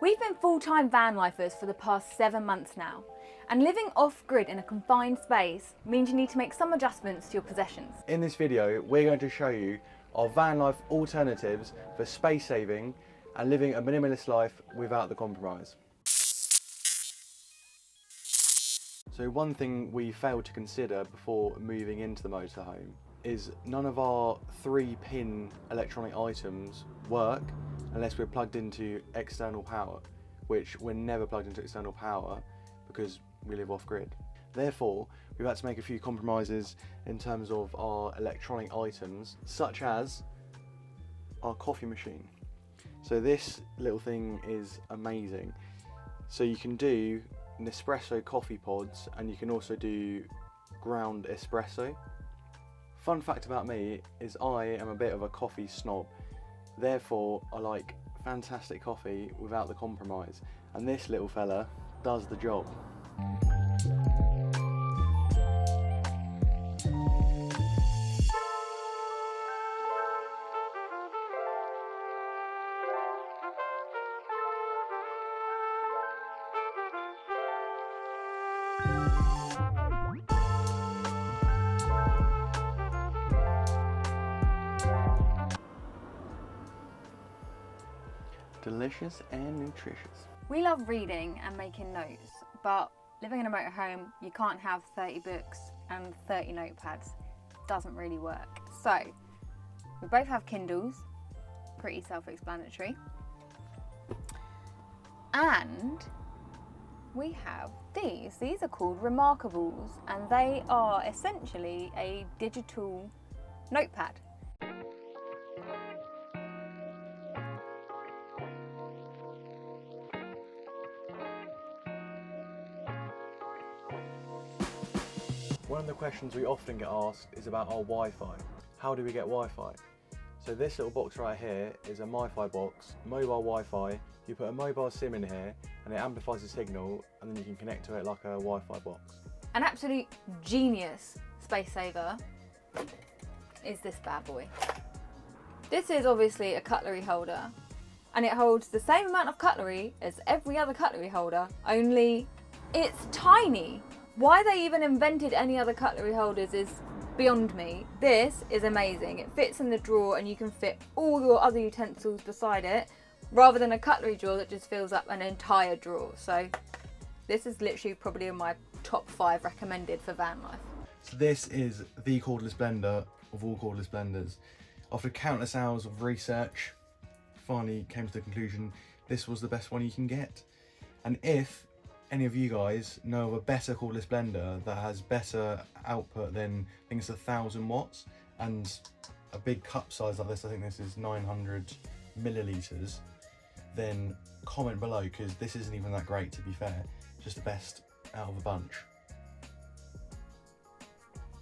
We've been full-time van lifers for the past 7 months now, and living off-grid in a confined space means you need to make some adjustments to your possessions. In this video, we're going to show you our van life alternatives for space saving and living a minimalist life without the compromise. So one thing we failed to consider before moving into the motorhome is none of our 3-pin electronic items work unless we're plugged into external power, which we're never plugged into external power because we live off-grid. Therefore, we've had to make a few compromises in terms of our electronic items, such as our coffee machine. So this little thing is amazing. So you can do Nespresso coffee pods and you can also do ground espresso. Fun fact about me is I am a bit of a coffee snob. Therefore, I like fantastic coffee without the compromise, and this little fella does the job. Delicious and nutritious. We love reading and making notes, but living in a motorhome, you can't have 30 books and 30 notepads. Doesn't really work. So, we both have Kindles, pretty self-explanatory. And we have these. These are called Remarkables, and they are essentially a digital notepad. One of the questions we often get asked is about our Wi-Fi. How do we get Wi-Fi? So this little box right here is a MiFi box, mobile Wi-Fi. You put a mobile SIM in here and it amplifies the signal, and then you can connect to it like a Wi-Fi box. An absolute genius space saver is this bad boy. This is obviously a cutlery holder, and it holds the same amount of cutlery as every other cutlery holder, only it's tiny. Why they even invented any other cutlery holders is beyond me. This is amazing. It fits in the drawer and you can fit all your other utensils beside it, rather than a cutlery drawer that just fills up an entire drawer. So this is literally probably in my top 5 recommended for van life. So this is the cordless blender of all cordless blenders. After countless hours of research, finally came to the conclusion this was the best one you can get. And if any of you guys know of a better cordless blender that has better output than, I think it's 1,000 watts, and a big cup size like this, I think this is 900 millilitres, then comment below, because this isn't even that great, to be fair. Just the best out of a bunch.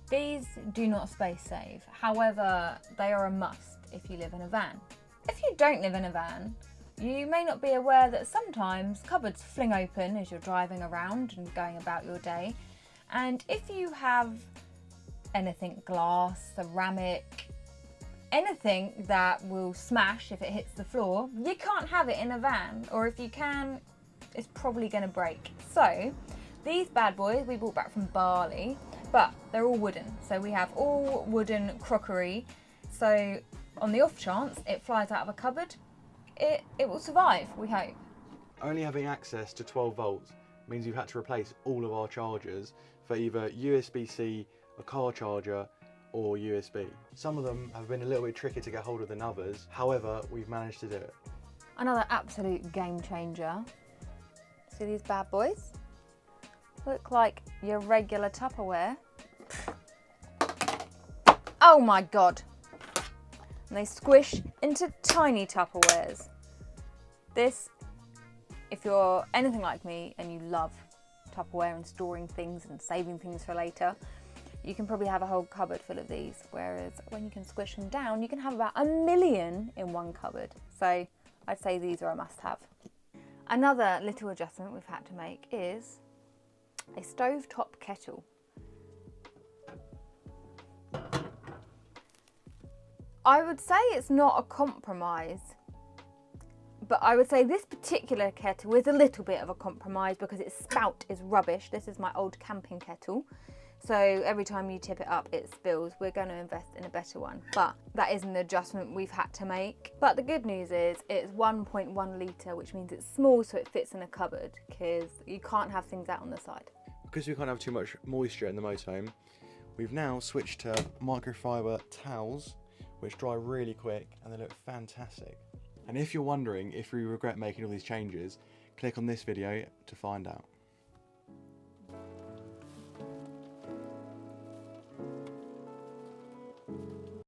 These do not space save, however they are a must if you live in a van. If you don't live in a van, you may not be aware that sometimes cupboards fling open as you're driving around and going about your day, and if you have anything glass, ceramic, anything that will smash if it hits the floor, you can't have it in a van, or if you can, it's probably going to break. So these bad boys we brought back from Bali, but they're all wooden, so we have all wooden crockery, so on the off chance it flies out of a cupboard, it will survive, we hope. Only having access to 12 volts means you've had to replace all of our chargers for either USB-C, a car charger, or USB. Some of them have been a little bit trickier to get hold of than others, however, we've managed to do it. Another absolute game changer. See these bad boys? Look like your regular Tupperware. Oh my God. And they squish into tiny Tupperwares. This, if you're anything like me and you love Tupperware and storing things and saving things for later, you can probably have a whole cupboard full of these, whereas when you can squish them down, you can have about 1 million in one cupboard. So I'd say these are a must-have. Another little adjustment we've had to make is a stovetop kettle. I would say it's not a compromise, But I would say this particular kettle is a little bit of a compromise because its spout is rubbish. This is my old camping kettle. So every time you tip it up, it spills. We're going to invest in a better one. But that is an adjustment we've had to make. But the good news is it's 1.1 litre, which means it's small so it fits in a cupboard because you can't have things out on the side. Because we can't have too much moisture in the motorhome, we've now switched to microfiber towels, which dry really quick and they look fantastic. And if you're wondering if we regret making all these changes, click on this video to find out.